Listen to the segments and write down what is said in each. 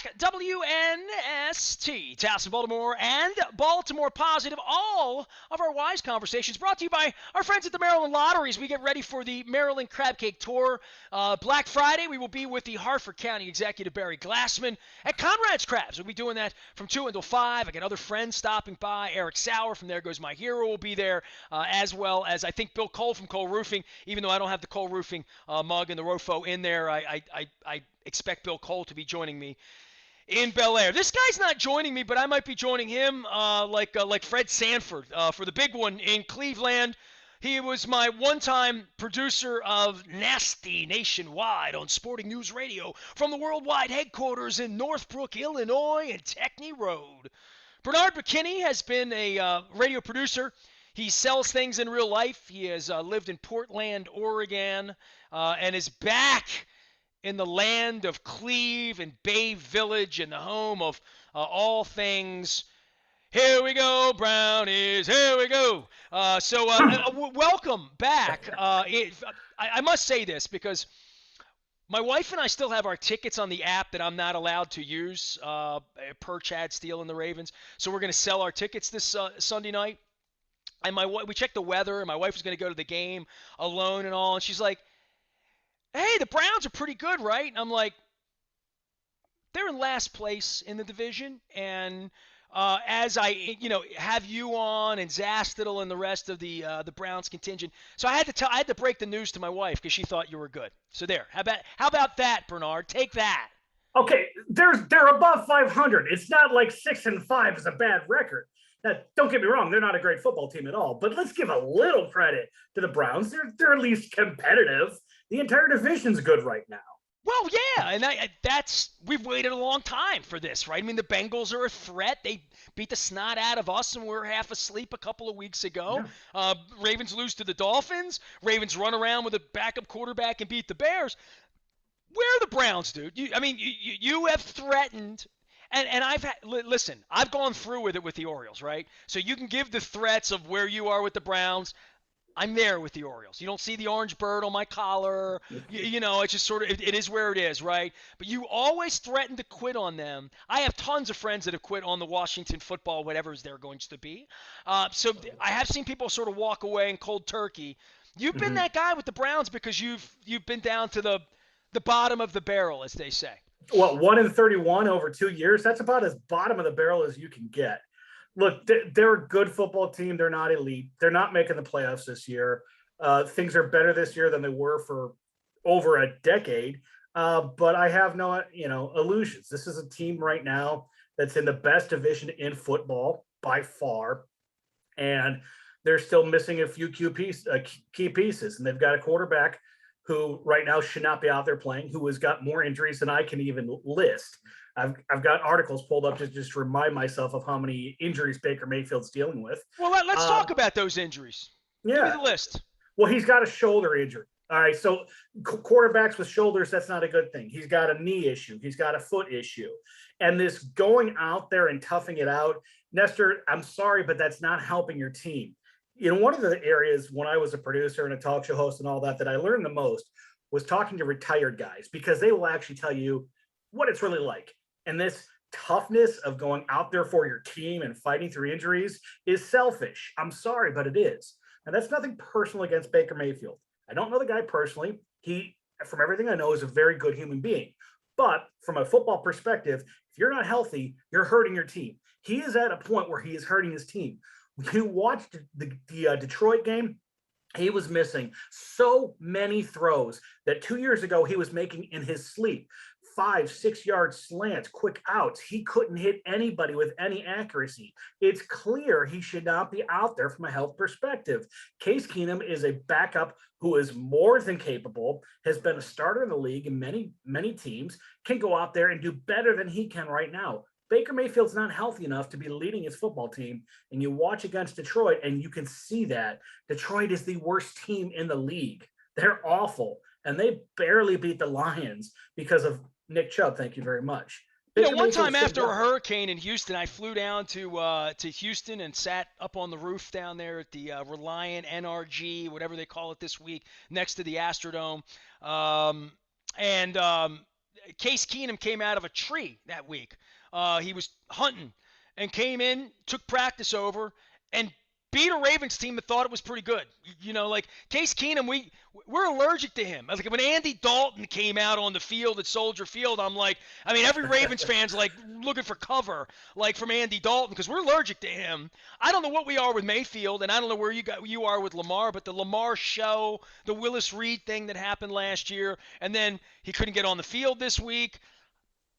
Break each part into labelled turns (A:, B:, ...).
A: back. WNST, Towson, Baltimore, and Baltimore Positive. All of our Wise Conversations brought to you by our friends at the Maryland Lotteries. We get ready for the Maryland Crab Cake Tour. Black Friday, we will be with the Hartford County Executive Barry Glassman at Conrad's Crabs. We'll be doing that from 2 until 5. I got other friends stopping by. Eric Sauer from There Goes My Hero will be there, as well as I think Bill Cole from Cole Roofing. Even though I don't have the Cole Roofing mug and the Rofo in there, I expect Bill Cole to be joining me in Bel Air. This guy's not joining me, but I might be joining him like Fred Sanford for the big one in Cleveland. He was my one-time producer of Nasty Nationwide on Sporting News Radio from the worldwide headquarters in Northbrook, Illinois, and Techney Road. Bernard Bokenyi has been a radio producer. He sells things in real life. He has lived in Portland, Oregon, and is back in the land of Cleve and Bay Village and the home of all things. Here we go, Brownies. Here we go. Welcome back. I must say this because my wife and I still have our tickets on the app that I'm not allowed to use per Chad Steele and the Ravens. So we're going to sell our tickets this Sunday night. And we checked the weather, and my wife was going to go to the game alone and all. And she's like, hey, the Browns are pretty good, right? And I'm like, they're in last place in the division. And as I, have you on and Zastidal and the rest of the Browns contingent, so I had to break the news to my wife because she thought you were good. So there, how about that, Bernard? Take that.
B: Okay, they're above 500. It's not like 6-5 is a bad record. Now, don't get me wrong, they're not a great football team at all, but let's give a little credit to the Browns. They're at least competitive. The entire division's good right now.
A: Well, yeah, and we've waited a long time for this, right? I mean, the Bengals are a threat. They beat the snot out of us, and we were half asleep a couple of weeks ago. Yeah. Ravens lose to the Dolphins. Ravens run around with a backup quarterback and beat the Bears. Where are the Browns, dude? You have threatened. And listen, I've gone through with it with the Orioles, right? So you can give the threats of where you are with the Browns. I'm there with the Orioles. You don't see the orange bird on my collar. It's just sort of, it is where it is, right? But you always threaten to quit on them. I have tons of friends that have quit on the Washington football, whatever they're going to be. So I have seen people sort of walk away in cold turkey. You've been that guy with the Browns because you've been down to the bottom of the barrel, as they say.
B: Well, 1-31 over 2 years. That's about as bottom of the barrel as you can get. Look, they're a good football team. They're not elite. They're not making the playoffs this year. Things are better this year than they were for over a decade. But I have no, illusions. This is a team right now that's in the best division in football by far. And they're still missing a few key pieces. And they've got a quarterback who right now should not be out there playing, who has got more injuries than I can even list. I've got articles pulled up to just remind myself of how many injuries Baker Mayfield's dealing with.
A: Well, let's talk about those injuries.
B: Yeah.
A: Give me the list.
B: Well, he's got a shoulder injury. All right, so quarterbacks with shoulders, that's not a good thing. He's got a knee issue. He's got a foot issue. And this going out there and toughing it out, Nestor, I'm sorry, but that's not helping your team. One of the areas when I was a producer and a talk show host and all that I learned the most was talking to retired guys, because they will actually tell you what it's really like. And this toughness of going out there for your team and fighting through injuries is selfish. I'm sorry, but it is. And that's nothing personal against Baker Mayfield. I don't know the guy personally. He, from everything I know, is a very good human being. But from a football perspective, if you're not healthy, you're hurting your team. He is at a point where he is hurting his team. You watched the Detroit game, he was missing so many throws that 2 years ago he was making in his sleep. 5-6 yard slants, quick outs. He couldn't hit anybody with any accuracy. It's clear he should not be out there from a health perspective. Case Keenum is a backup who is more than capable, has been a starter in the league, and many teams can go out there and do better than he can right now. Baker Mayfield's not healthy enough to be leading his football team, and you watch against Detroit, and you can see that Detroit is the worst team in the league. They're awful, and they barely beat the Lions because of Nick Chubb. Thank you very much.
A: One time after a hurricane in Houston, I flew down to Houston and sat up on the roof down there at the Reliant NRG, whatever they call it this week, next to the Astrodome, Case Keenum came out of a tree that week. He was hunting and came in, took practice over, and beat a Ravens team that thought it was pretty good. Like Case Keenum, we're allergic to him. Like when Andy Dalton came out on the field at Soldier Field, I'm like, I mean, every Ravens fan's like looking for cover, like from Andy Dalton, because we're allergic to him. I don't know what we are with Mayfield, and I don't know where you are with Lamar, but the Lamar show, the Willis Reed thing that happened last year, and then he couldn't get on the field this week.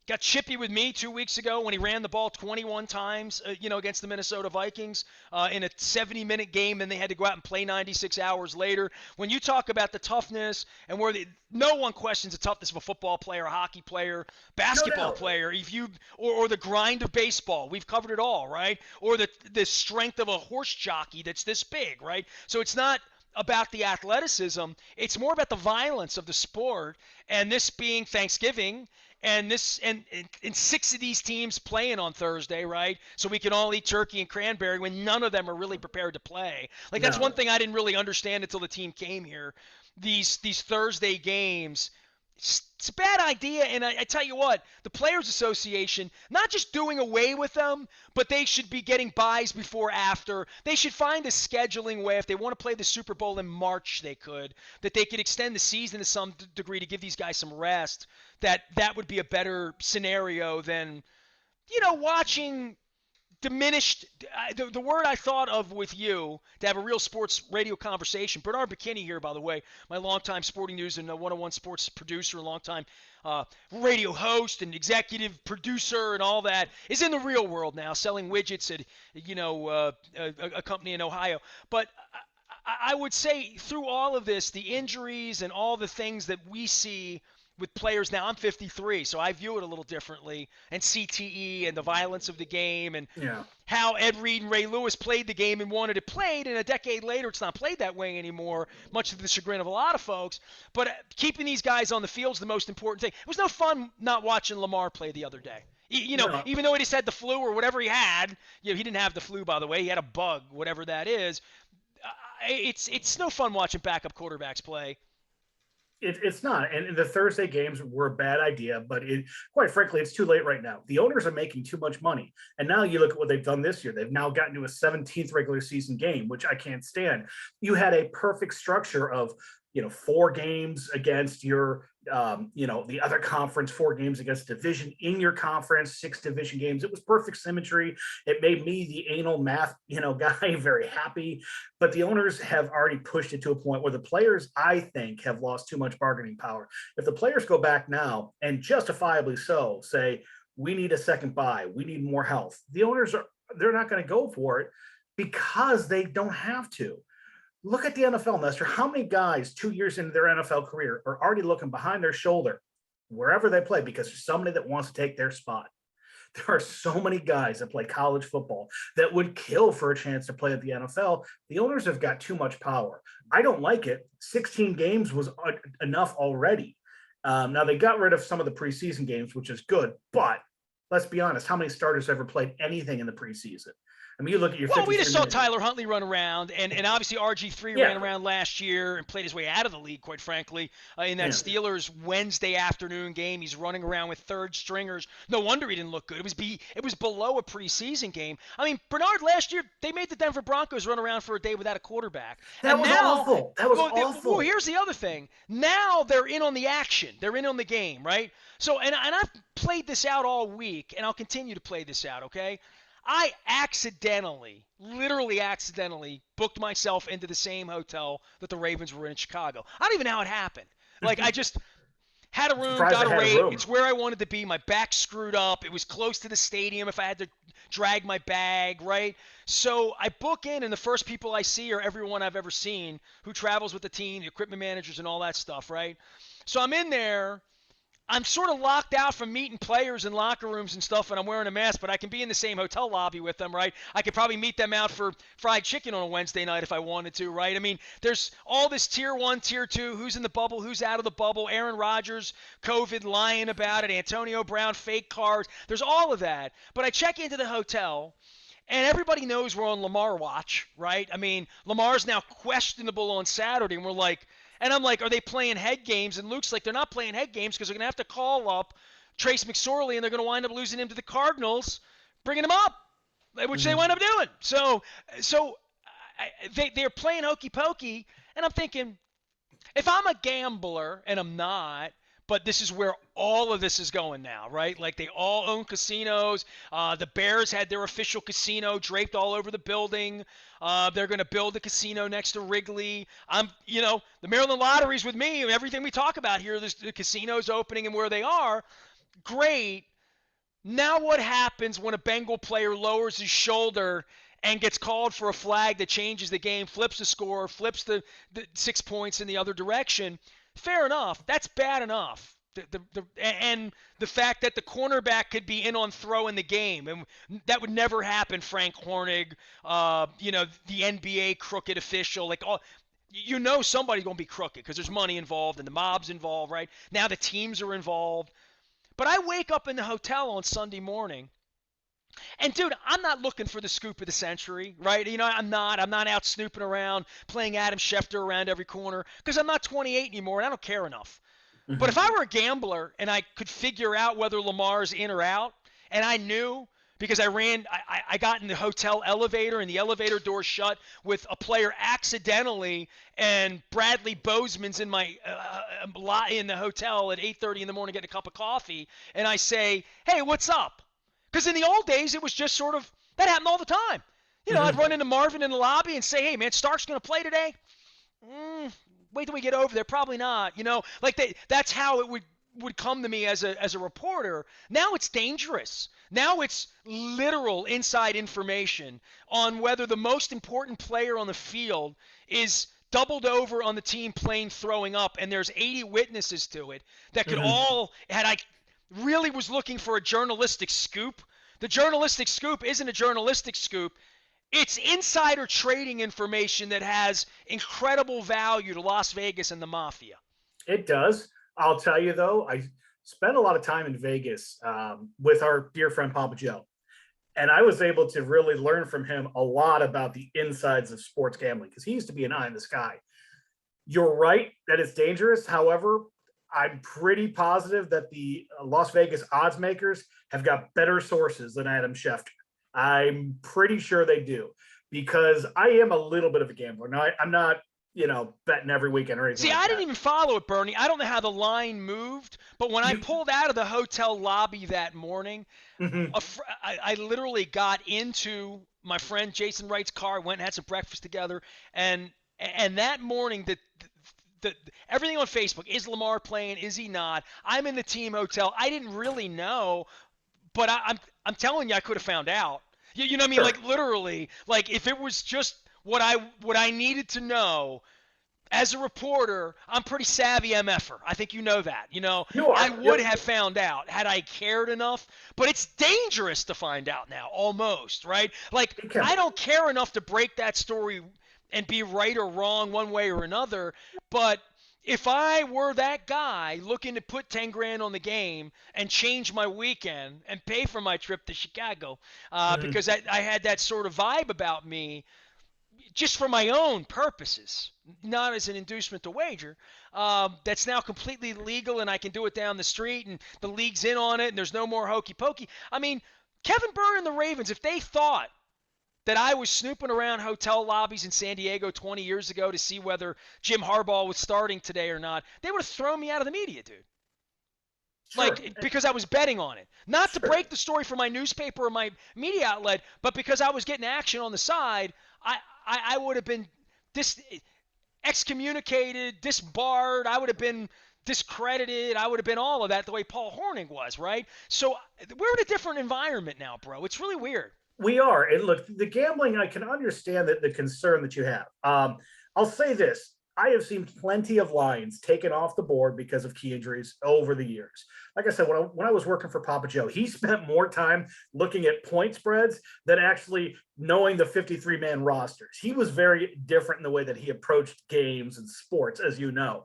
A: Got chippy with me 2 weeks ago when he ran the ball 21 times, against the Minnesota Vikings in a 70-minute game, and they had to go out and play 96 hours later. When you talk about the toughness and no one questions the toughness of a football player, a hockey player, basketball player, or the grind of baseball. We've covered it all, right? Or the strength of a horse jockey that's this big, right? So it's not about the athleticism. It's more about the violence of the sport, and this being Thanksgiving. And 6 of these teams playing on Thursday, right? So we can all eat turkey and cranberry when none of them are really prepared to play. Like that's one thing I didn't really understand until the team came here. These Thursday games, it's a bad idea. And I tell you what, the Players Association, not just doing away with them, but they should be getting buys before, after. They should find a scheduling way. If they want to play the Super Bowl in March, that they could extend the season to some degree to give these guys some rest. That would be a better scenario than, watching diminished. The word I thought of with you to have a real sports radio conversation. Bernard Bokenyi here, by the way, my longtime Sporting News and 101 Sports producer, and longtime radio host and executive producer and all that, is in the real world now, selling widgets at a company in Ohio. But I would say through all of this, the injuries and all the things that we see with players now, I'm 53, so I view it a little differently, and CTE and the violence of the game, and how Ed Reed and Ray Lewis played the game and wanted it played, and a decade later it's not played that way anymore, much to the chagrin of a lot of folks. But keeping these guys on the field is the most important thing. It was no fun not watching Lamar play the other day. Even though he just had the flu or whatever he had, he didn't have the flu, by the way. He had a bug, whatever that is. It's no fun watching backup quarterbacks play.
B: It's not. And the Thursday games were a bad idea, but quite frankly, it's too late right now. The owners are making too much money. And now you look at what they've done this year. They've now gotten to a 17th regular season game, which I can't stand. You had a perfect structure of, 4 games against your, the other conference, 4 games against division in your conference, 6 division games. It was perfect symmetry. It made me, the anal math, guy, very happy. But the owners have already pushed it to a point where the players, I think, have lost too much bargaining power. If the players go back now, and justifiably so, say, we need a second bye, we need more health, the owners they're not going to go for it because they don't have to. Look at the NFL, Nestor. How many guys 2 years into their NFL career are already looking behind their shoulder wherever they play because there's somebody that wants to take their spot? There are so many guys that play college football that would kill for a chance to play at the NFL. The owners have got too much power. I don't like it. 16 games was enough already. Now, they got rid of some of the preseason games, which is good. But let's be honest, how many starters ever played anything in the preseason? I mean, you look at your.
A: Well, we just saw Tyler Huntley run around, and obviously RG3 ran around last year and played his way out of the league, quite frankly, in that Steelers Wednesday afternoon game. He's running around with third stringers. No wonder he didn't look good. It was below a preseason game. I mean, Bernard, last year they made the Denver Broncos run around for a day without a quarterback.
B: That was awful. That was awful.
A: Well, here's the other thing. Now they're in on the action. They're in on the game, right? So, and I've played this out all week, and I'll continue to play this out, okay? I literally accidentally booked myself into the same hotel that the Ravens were in Chicago. I don't even know how it happened. Like, I just had a room, got a rate. It's where I wanted to be. My back screwed up. It was close to the stadium if I had to drag my bag, right? So I book in, and the first people I see are everyone I've ever seen who travels with the team, the equipment managers and all that stuff, right? So I'm in there. I'm sort of locked out from meeting players in locker rooms and stuff, and I'm wearing a mask, but I can be in the same hotel lobby with them, right? I could probably meet them out for fried chicken on a Wednesday night if I wanted to, right? I mean, there's all this tier 1, tier 2, who's in the bubble, who's out of the bubble, Aaron Rodgers, COVID, lying about it, Antonio Brown, fake cards. There's all of that. But I check into the hotel, and everybody knows we're on Lamar watch, right? I mean, Lamar's now questionable on Saturday, and we're like, And I'm like, are they playing head games? And Luke's like, they're not playing head games because they're going to have to call up Trace McSorley, and they're going to wind up losing him to the Cardinals, bringing him up, which they wind up doing. So they're playing hokey pokey, and I'm thinking, if I'm a gambler, and I'm not, but this is where all of this is going now, right? Like they all own casinos. The Bears had their official casino draped all over the building. They're going to build a casino next to Wrigley. The Maryland Lottery's with me. Everything we talk about here, the casino's opening and where they are. Great. Now what happens when a Bengal player lowers his shoulder and gets called for a flag that changes the game, flips the score, flips the 6 points in the other direction? Fair enough. That's bad enough. And the fact that the cornerback could be in on throw in the game, and that would never happen. Frank Hornig, the NBA crooked official, somebody's going to be crooked because there's money involved and the mob's involved, right? Now the teams are involved. But I wake up in the hotel on Sunday morning, and dude, I'm not looking for the scoop of the century, right? I'm not out snooping around, playing Adam Schefter around every corner, because I'm not 28 anymore and I don't care enough. Mm-hmm. But if I were a gambler and I could figure out whether Lamar's in or out, and I knew because I got in the hotel elevator and the elevator door shut with a player accidentally, and Bradley Bozeman's in my in the hotel at 8:30 in the morning getting a cup of coffee, and I say, hey, what's up? Because in the old days, it was just sort of, that happened all the time. I'd run into Marvin in the lobby and say, hey, man, Stark's going to play today? Wait till we get over there. Probably not. That's how it would come to me as a reporter. Now it's dangerous. Now it's literal inside information on whether the most important player on the field is doubled over on the team plane throwing up, and there's 80 witnesses to it that could all, had I really was looking for a journalistic scoop, the journalistic scoop isn't a journalistic scoop. It's insider trading information that has incredible value to Las Vegas and the mafia.
B: It does. I'll tell you, though, I spent a lot of time in Vegas with our dear friend Papa Joe. And I was able to really learn from him a lot about the insides of sports gambling, because he used to be an eye in the sky. You're right that it's dangerous. However, I'm pretty positive that the Las Vegas odds makers have got better sources than Adam Schefter. I'm pretty sure they do, because I am a little bit of a gambler. Now, I'm not, betting every weekend or anything.
A: See, I didn't even follow it, Bernie. I don't know how the line moved, but when I pulled out of the hotel lobby that morning, I literally got into my friend Jason Wright's car, went and had some breakfast together, and that morning everything on Facebook, is Lamar playing? Is he not? I'm in the team hotel. I didn't really know, but I'm telling you, I could have found out. You know what I mean? Sure. Like literally, like if it was just what I needed to know as a reporter, I'm pretty savvy MFer. I think you know that. I would have found out had I cared enough, but it's dangerous to find out now, almost, right? Like I don't care enough to break that story and be right or wrong one way or another. But if I were that guy looking to put 10 grand on the game and change my weekend and pay for my trip to Chicago, because I had that sort of vibe about me, just for my own purposes, not as an inducement to wager, that's now completely legal and I can do it down the street and the league's in on it and there's no more hokey pokey. I mean, Kevin Byrne and the Ravens, if they thought that I was snooping around hotel lobbies in San Diego 20 years ago to see whether Jim Harbaugh was starting today or not, they would have thrown me out of the media, dude. Sure. Because I was betting on it. Not to break the story for my newspaper or my media outlet, but because I was getting action on the side, I would have been excommunicated, disbarred. I would have been discredited. I would have been all of that the way Paul Hornung was, right? So we're in a different environment now, bro. It's really weird.
B: We are. And look, the gambling, I can understand the concern that you have. I'll say this. I have seen plenty of lines taken off the board because of key injuries over the years. Like I said, when I was working for Papa Joe, he spent more time looking at point spreads than actually knowing the 53-man rosters. He was very different in the way that he approached games and sports, as you know.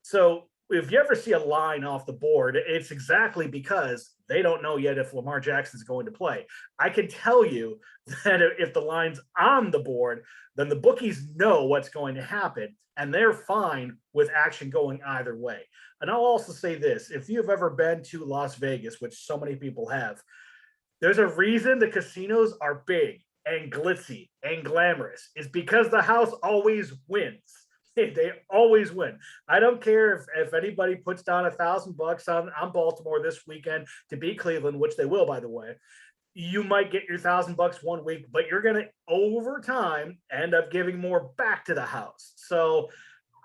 B: So if you ever see a line off the board, it's exactly because they don't know yet if Lamar Jackson is going to play. I can tell you that if the line's on the board, then the bookies know what's going to happen, and they're fine with action going either way. And I'll also say this: if you've ever been to Las Vegas, which so many people have, there's a reason the casinos are big and glitzy and glamorous. It's because the house always wins. They always win. I don't care if anybody puts down $1,000 on Baltimore this weekend to beat Cleveland, which they will, by the way. You might get your $1,000 one week, but you're going to over time end up giving more back to the house. So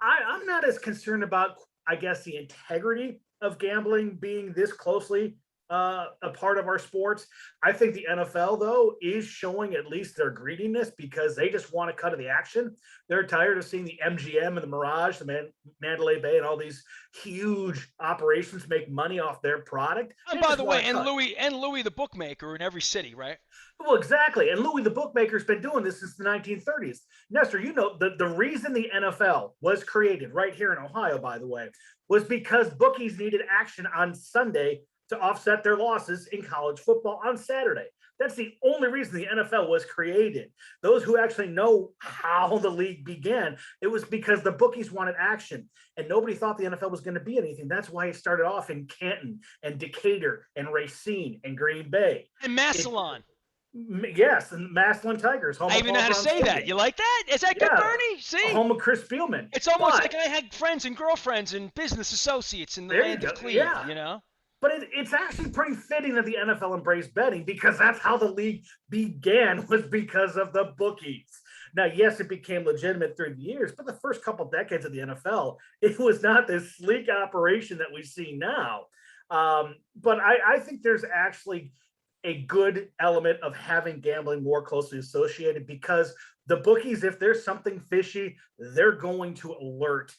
B: I'm not as concerned about, I guess, the integrity of gambling being this closely a part of our sports. I think the NFL, though, is showing at least their greediness because they just want to cut to the action. They're tired of seeing the MGM and the Mirage, the Mandalay Bay, and all these huge operations make money off their product.
A: And by the way, and Louis the bookmaker in every city, right?
B: Well, exactly. And Louis the bookmaker's been doing this since the 1930s. Nestor, you know, the reason the NFL was created right here in Ohio, by the way, was because bookies needed action on Sunday to offset their losses in college football on Saturday. That's the only reason the NFL was created. Those who actually know how the league began, it was because the bookies wanted action, and nobody thought the NFL was going to be anything. That's why it started off in Canton and Decatur and Racine and Green Bay.
A: And Massillon.
B: Yes, and Massillon Tigers.
A: I even know how to say that. You like that? Is that good, Bernie? See?
B: Home of Chris Spielman.
A: It's almost like I had friends and girlfriends and business associates in the land of Cleveland, you know?
B: But it's actually pretty fitting that the NFL embraced betting because that's how the league began, was because of the bookies. Now, yes, it became legitimate through the years, but the first couple decades of the NFL, it was not this sleek operation that we see now. But I think there's actually a good element of having gambling more closely associated because the bookies, if there's something fishy, they're going to alert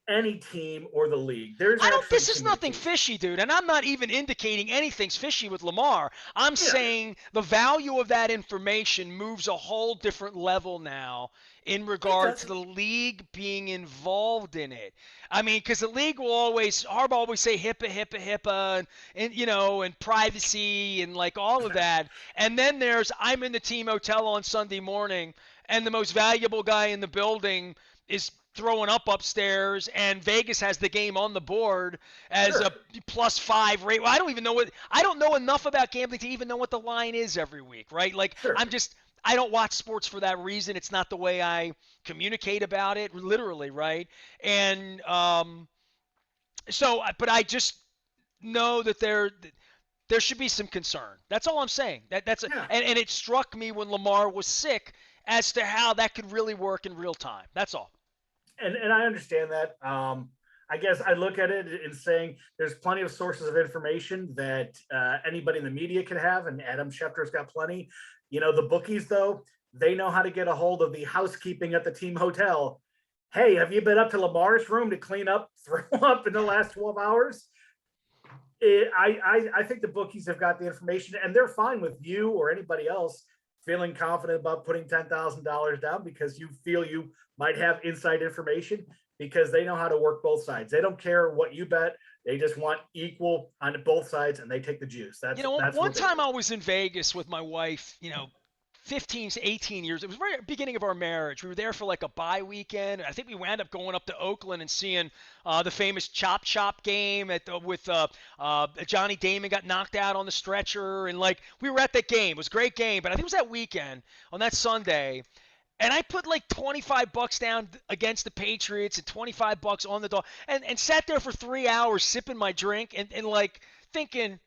B: any team or the league.
A: This is nothing fishy, dude, and I'm not even indicating anything's fishy with Lamar. I'm saying the value of that information moves a whole different level now in regard to the league being involved in it. I mean, because the league will Harbaugh always say HIPAA, and you know, and privacy and like all of that. And then there's I'm in the team hotel on Sunday morning, and the most valuable guy in the building is throwing up upstairs, and Vegas has the game on the board as a +5 rate. Well, I don't know enough about gambling to even know what the line is every week, right? Like I don't watch sports for that reason. It's not the way I communicate about it, literally, right? And but I just know that there should be some concern. That's all I'm saying. And it struck me when Lamar was sick as to how that could really work in real time. That's all.
B: And I understand that. I guess I look at it in saying there's plenty of sources of information that anybody in the media can have, and Adam Schefter's got plenty. You know, the bookies, though, they know how to get a hold of the housekeeping at the team hotel. Hey, have you been up to Lamar's room to clean up, throw up in the last 12 hours? I think the bookies have got the information, and they're fine with you or anybody else feeling confident about putting $10,000 down because you feel you might have inside information, because they know how to work both sides. They don't care what you bet. They just want equal on both sides, and they take the juice.
A: One time I was in Vegas with my wife, 15 to 18 years. It was right at the beginning of our marriage. We were there for like a bye weekend. I think we wound up going up to Oakland and seeing the famous Chop Chop game with Johnny Damon got knocked out on the stretcher. And like we were at that game. It was a great game. But I think it was that weekend on that Sunday. And I put like $25 down against the Patriots and $25 on the dog and sat there for 3 hours sipping my drink and like thinking,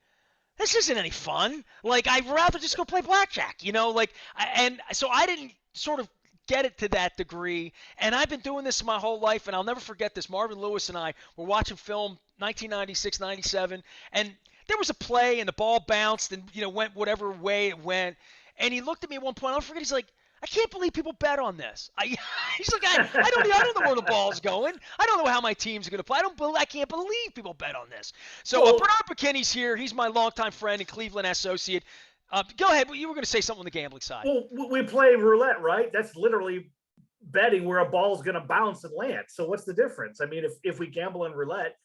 A: this isn't any fun. Like, I'd rather just go play blackjack, and so I didn't sort of get it to that degree. And I've been doing this my whole life, and I'll never forget this. Marvin Lewis and I were watching film 1996, 97, and there was a play, and the ball bounced and, went whatever way it went. And he looked at me at one point. I'll forget. He's like, I can't believe people bet on this. He's like, I don't know where the ball's going. I don't know how my team's going to play. I can't believe people bet on this. So Bernard Bokenyi's here. He's my longtime friend and Cleveland associate. Go ahead. You were going to say something on the gambling side.
B: Well, we play roulette, right? That's literally betting where a ball's going to bounce and land. So what's the difference? I mean, if we gamble in roulette,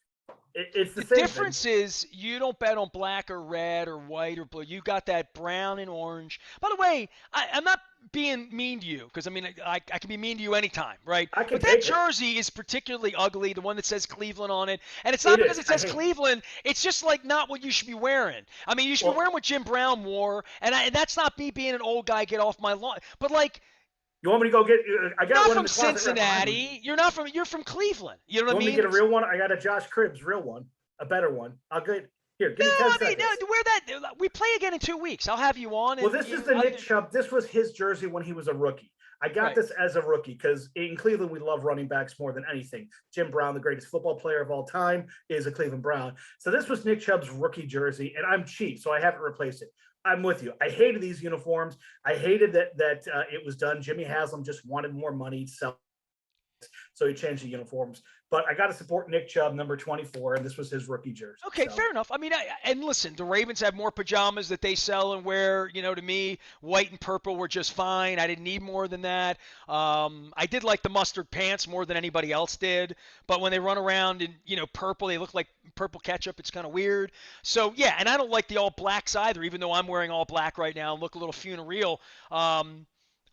B: it's the same
A: difference
B: thing.
A: is you don't bet on black or red or white or blue. You got that brown and orange. By the way, I'm not being mean to you because I mean I can be mean to you anytime, right?
B: I can
A: But that
B: take it.
A: jersey is particularly ugly, the one that says Cleveland on it, and it's not
B: It
A: because
B: is.
A: it
B: I
A: says
B: hate it.
A: Cleveland. It's just like not what you should be wearing. I mean, you should be
B: Well,
A: wearing what Jim Brown wore, and that's not me being an old guy. Get off my lawn. But like,
B: you want me to go get? I
A: you're
B: got
A: not
B: one in
A: from
B: the closet right behind me.
A: Cincinnati. You're from Cleveland. You know
B: You
A: what I
B: want me to
A: mean?
B: get a real one? I got a Josh Cribbs real one, a better one. I'll get here. Give
A: No,
B: me 10
A: I mean,
B: seconds.
A: no, wear that. We play again in 2 weeks. I'll have you on,
B: Well,
A: and
B: this is the Nick Chubb. This was his jersey when he was a rookie. I got
A: right.
B: this as a rookie because in Cleveland, we love running backs more than anything. Jim Brown, the greatest football player of all time, is a Cleveland Brown. So this was Nick Chubb's rookie jersey, and I'm cheap, so I haven't replaced it. I'm with you. I hated these uniforms. I hated that it was done. Jimmy Haslam just wanted more money to sell, so he changed the uniforms. But I got to support Nick Chubb, number 24, and this was his rookie jersey.
A: Okay,
B: So
A: fair enough. I mean, and listen, the Ravens have more pajamas that they sell and wear. You know, to me, white and purple were just fine. I didn't need more than that. I did like the mustard pants more than anybody else did. But when they run around in, purple, they look like purple ketchup. It's kind of weird. So, yeah, and I don't like the all blacks either, even though I'm wearing all black right now and look a little funereal.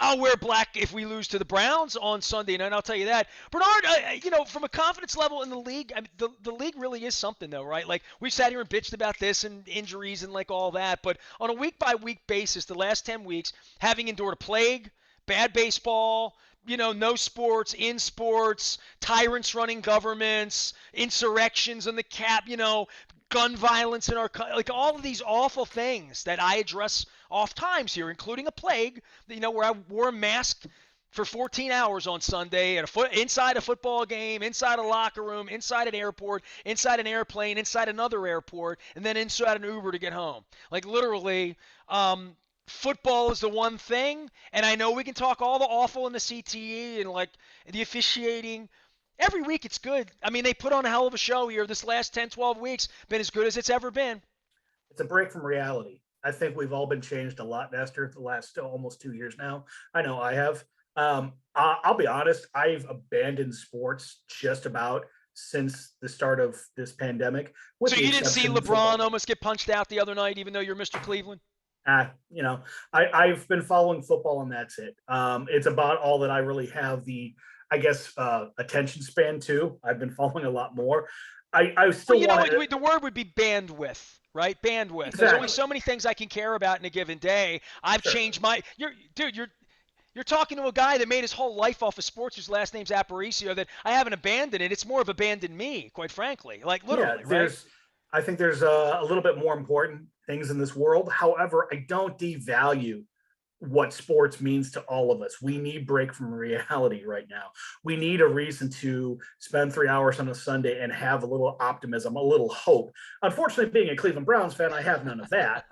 A: I'll wear black if we lose to the Browns on Sunday night. I'll tell you that. Bernard, from a confidence level in the league, I mean, the league really is something, though, right? Like, we sat here and bitched about this and injuries and, like, all that. But on a week-by-week basis, the last 10 weeks, having endured a plague, bad baseball, no sports, in sports, tyrants running governments, insurrections on the cap, gun violence in our country, like all of these awful things that I address oft times here, including a plague, where I wore a mask for 14 hours on Sunday inside a football game, inside a locker room, inside an airport, inside an airplane, inside another airport, and then inside an Uber to get home. Like literally, football is the one thing, and I know we can talk all the awful in the CTE and like the officiating. Every week it's good. I mean, they put on a hell of a show here. This last 10, 12 weeks been as good as it's ever been.
B: it's a break from reality. I think we've all been changed a lot, Nestor, the last almost 2 years now. I know I have. I'll be honest, I've abandoned sports just about since the start of this pandemic.
A: So you didn't see LeBron almost get punched out the other night, even though you're Mr. Cleveland?
B: I've been following football and that's it. It's about all that I really have the, I guess, attention span to. I've been following a lot more. I still want
A: the word would be bandwidth, right? Bandwidth.
B: Exactly.
A: There's only so many things I can care about in a given day. I've changed my. You're talking to a guy that made his whole life off of sports, whose last name's Aparicio. That I haven't abandoned it. It's more of abandoned me, quite frankly. Like literally, right?
B: I think there's a little bit more important things in this world. However, I don't devalue what sports means to all of us. We need break from reality right now. We need a reason to spend 3 hours on a Sunday and have a little optimism, a little hope. Unfortunately, being a Cleveland Browns fan, I have none of that.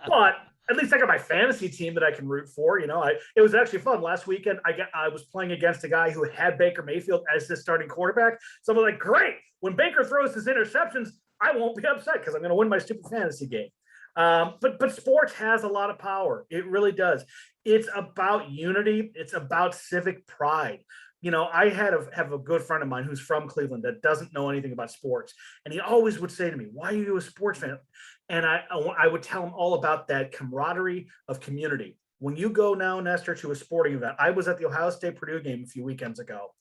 B: But at least I got my fantasy team that I can root for. It was actually fun. Last weekend, I was playing against a guy who had Baker Mayfield as his starting quarterback. So I was like, great. When Baker throws his interceptions, I won't be upset because I'm going to win my stupid fantasy game. But sports has a lot of power. It really does. It's about unity. It's about civic pride. I have a good friend of mine who's from Cleveland that doesn't know anything about sports. And he always would say to me, why are you a sports fan? And I would tell him all about that camaraderie of community. When you go now, Nestor, to a sporting event, I was at the Ohio State Purdue game a few weekends ago.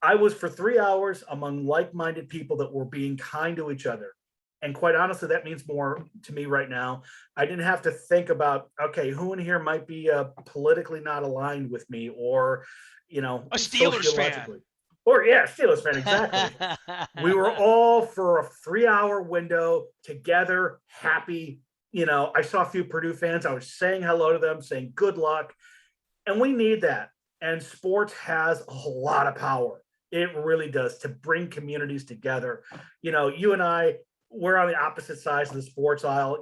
B: I was for 3 hours among like-minded people that were being kind to each other. And quite honestly, that means more to me right now. I didn't have to think about, okay, who in here might be politically not aligned with me or,
A: a Steelers fan.
B: Steelers fan, exactly. We were all for a 3 hour window together, happy. I saw a few Purdue fans. I was saying hello to them, saying good luck. And we need that. And sports has a whole lot of power. It really does, to bring communities together. You and I, we're on the opposite sides of the sports aisle.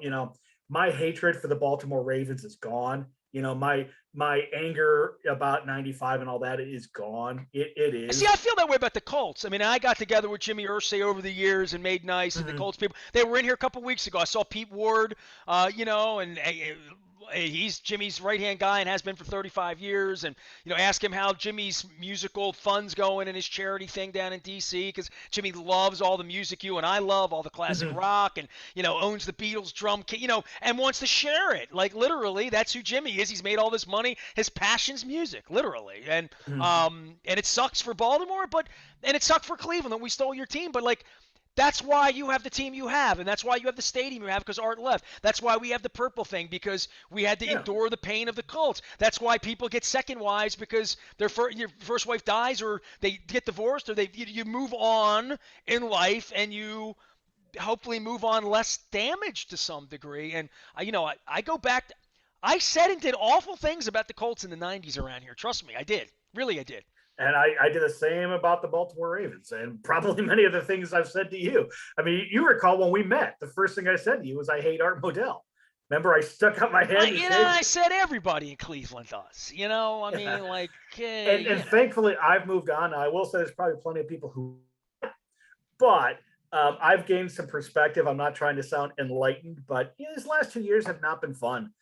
B: My hatred for the Baltimore Ravens is gone. My anger about 95 and all that is gone. It is.
A: See, I feel that way about the Colts. I mean, I got together with Jimmy Irsay over the years and made nice. And the Colts people, they were in here a couple weeks ago. I saw Pete Ward, and he's Jimmy's right-hand guy and has been for 35 years. And, ask him how Jimmy's musical fund's going in his charity thing down in D.C. because Jimmy loves all the music you and I love, all the classic
B: Mhm.
A: rock, and, owns the Beatles drum kit, and wants to share it. Like, literally, that's who Jimmy is. He's made all this money. His passion's music, literally.
B: Mhm.
A: And it sucks for Baltimore, and it sucked for Cleveland that we stole your team. But, like, that's why you have the team you have, and that's why you have the stadium you have because Art left. That's why we have the purple thing because we had to
B: Yeah.
A: endure the pain of the Colts. That's why people get second wives because your first wife dies or they get divorced or you move on in life and you hopefully move on less damaged to some degree. And I go back. I said and did awful things about the Colts in the '90s around here. Trust me, I did. Really, I did.
B: And I did the same about the Baltimore Ravens and probably many of the things I've said to you. I mean, you recall when we met, the first thing I said to you was I hate Art Modell. Remember, I stuck up my hand and said,
A: I said everybody in Cleveland does. I
B: yeah.
A: mean, like,
B: And thankfully, I've moved on. I will say there's probably plenty of people who, but I've gained some perspective. I'm not trying to sound enlightened, but these last 2 years have not been fun.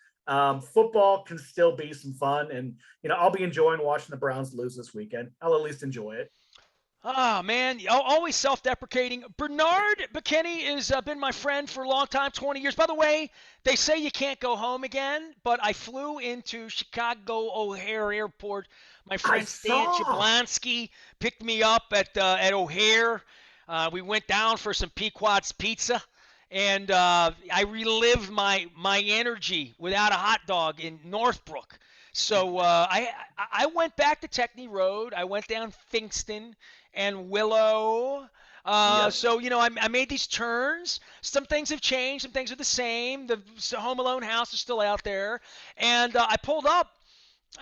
B: Football can still be some fun, and I'll be enjoying watching the Browns lose this weekend. I'll at least enjoy it.
A: Oh, man, always self-deprecating. Bernard Bokenyi has been my friend for a long time, 20 years. By the way, they say you can't go home again, but I flew into Chicago O'Hare Airport. My
B: I
A: friend Stan
B: saw.
A: Jablonski picked me up at O'Hare. We went down for some Pequod's pizza, and I relived my energy without a hot dog in Northbrook. So I went back to Techney Road. I went down Finkston and Willow.
B: Yep.
A: So I made these turns. Some things have changed. Some things are the same. The Home Alone house is still out there, and I pulled up,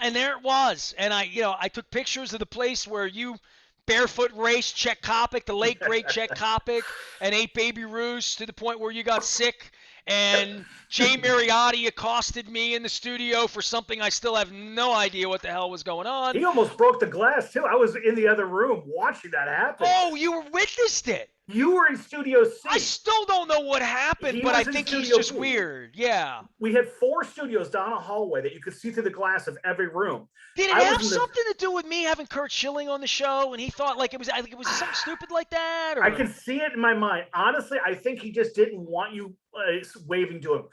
A: and there it was. And I took pictures of the place where you barefoot raced Chet Kopic, the late great Chet Kopic, and ate Baby Ruth to the point where you got sick. And Jay Mariotti accosted me in the studio for something I still have no idea what the hell was going on.
B: He almost broke the glass too. I was in the other room watching that happen.
A: Oh, you witnessed it.
B: You were in Studio
A: I
B: C.
A: still don't know what happened,
B: He
A: but I
B: was in
A: think he's
B: Studio
A: just
B: B.
A: weird. Yeah.
B: We had 4 studios down a hallway that you could see through the glass of every room.
A: Did it
B: I was
A: have
B: in the.
A: something to do with me having Kurt Schilling on the show, and he thought like it was? I think it was something stupid like that,
B: I
A: or
B: can see it in my mind. Honestly, I think he just didn't want you waving to him.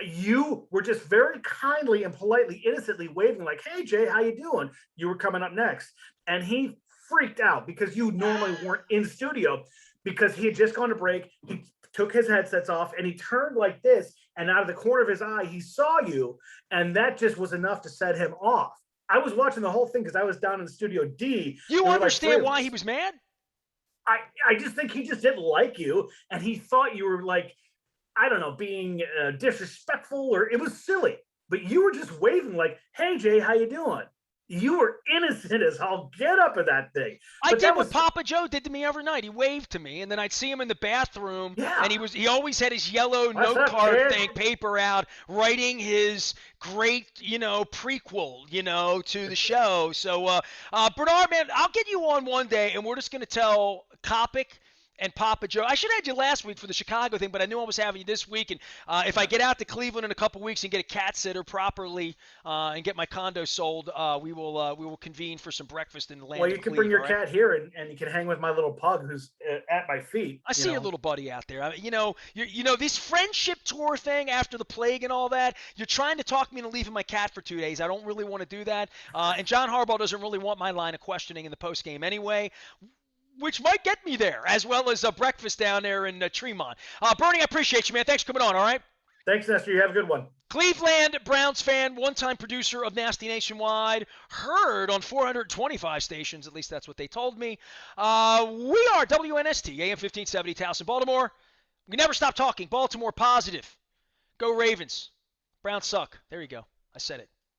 B: You were just very kindly and politely, innocently waving, like, "Hey, Jay, how you doing?" You were coming up next, and he freaked out because you normally weren't in studio because he had just gone to break. He took his headsets off and he turned like this, and out of the corner of his eye, he saw you, and that just was enough to set him off. I was watching the whole thing because I was down in Studio D.
A: you
B: There were like 3
A: understand
B: of
A: why
B: us.
A: he was mad?
B: I just think he just didn't like you, and he thought you were like, I don't know, being disrespectful, or it was silly. But you were just waving like, "Hey, Jay, how you doing?" You were innocent as all get up of that thing.
A: I
B: But
A: did
B: that
A: what
B: was,
A: Papa Joe did to me every night. He waved to me, and then I'd see him in the bathroom, and
B: yeah.
A: he always had his yellow
B: What's
A: note
B: up,
A: card
B: kid?
A: thing paper out, writing his great, prequel, to the show. So, Bernard, man, I'll get you on one day, and we're just gonna tell Kopic and Papa Joe. I should have had you last week for the Chicago thing, but I knew I was having you this week. And if I get out to Cleveland in a couple weeks and get a cat sitter properly and get my condo sold, we will convene for some breakfast in the land
B: Well,
A: of
B: you can bring your
A: Cleve, all right?
B: cat here, and you can hang with my little pug who's at my feet.
A: I see your little buddy out there. This friendship tour thing after the plague and all that. You're trying to talk me into leaving my cat for 2 days. I don't really want to do that. And John Harbaugh doesn't really want my line of questioning in the post game anyway, which might get me there, as well as a breakfast down there in Tremont. Bernie, I appreciate you, man. Thanks for coming on, all right?
B: Thanks, Nestor. You have a good one.
A: Cleveland Browns fan, one-time producer of Nasty Nationwide, heard on 425 stations, at least that's what they told me. We are WNST, AM 1570, Towson, Baltimore. We never stop talking. Baltimore positive. Go Ravens. Browns suck. There you go. I said it.